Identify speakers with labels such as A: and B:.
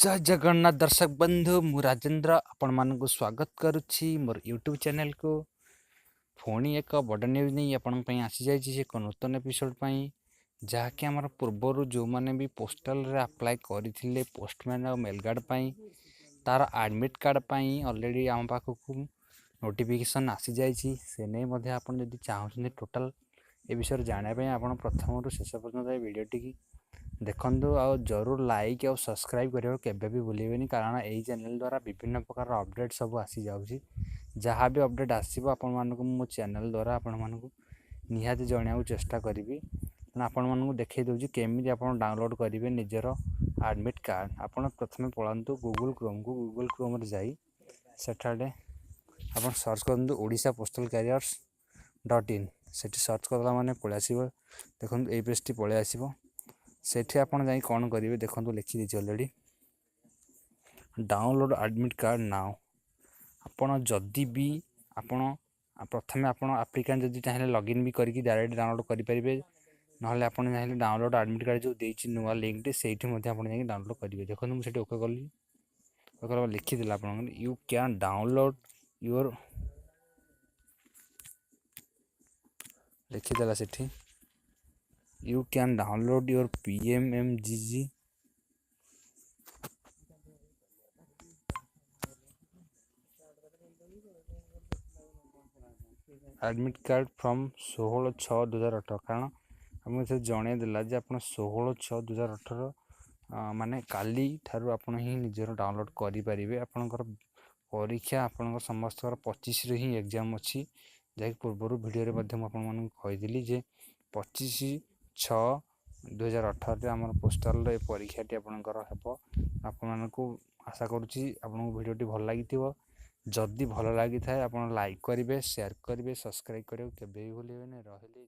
A: जय जगन्नाथ दर्शक बंधु मु राजेंद्र आपण मानक स्वागत करुच्ची मोर यूट्यूब चैनल को पुणी एक बड़ न्यूज नहीं आपण आसी जाइए एक नूतन एपिसोड जहाँकि आम पूर्वर जो मैंने भी पोस्टाल रे अप्लाई करते पोस्टमैन और मेलगार्ड तार एडमिट कार्ड ऑलरेडी आम पाखक नोटिफिकेशन आसी जाइए से नहीं आप चाहते टोटाल ए विषय जानापी आप प्रथम शेष पर्यटन भिडटी देखु आ जरूर लाइक और सब्सक्राइब करेंगे केवे भी भूलें कारण यही चैनल द्वारा विभिन्न प्रकार अपडेट सब आसी जाऊँगी जहाँ भी अपडेट आसो आपण मानक मो चैनल द्वारा आपण मानक निहाती जनाया चेष्टा करी आपण मानक देखई दूसरी केमी आप डाउनलोड करेंगे निजर एडमिट कार्ड आप प्रथम पलांतु गूगल क्रोम जाई सेठाडे आप सर्च करूँ ओडिशा पोस्टल कैरियर्स.in से सर्च करला माने पलि आसो देखो ये पेज टी पलि आसो सेठी आपण जाई कौन करेंगे देखो लिखी दीजिए already download admit card now आपण जदि भी आपण प्रथम आप आप्लिकांट जदि चाहिए लॉगिन भी करके डायरेक्ट डाउनलोड करेंगे ना चाहिए डाउनलोड एडमिट कार्ड जो देती नुआ लिंक टे से डाउनलोड करेंगे देखो मुझे ओके कली लिखीला आप यू कैन डाउनलोड योर लिखीदेला से you can download your PMMGG admit card from 16/6/2018 कारण आम जन देला आप 16/6/2018 माने काली ठारू आपण ही निजर डाउनलोड करेंगे आपणकर परीक्षा आपण समस्त 25 ही एग्जाम अच्छी जैक पूर्व वीडियो आपदी जे 25/6/2018 आम पोस्टाल परीक्षाटी आपंकर आपण आशा करुँची आपको भिडियोटी भल लगी जदि भल लगी था आप लाइक करेंगे शेयर करेंगे सब्सक्राइब करेंगे केवे भी भूलें रही।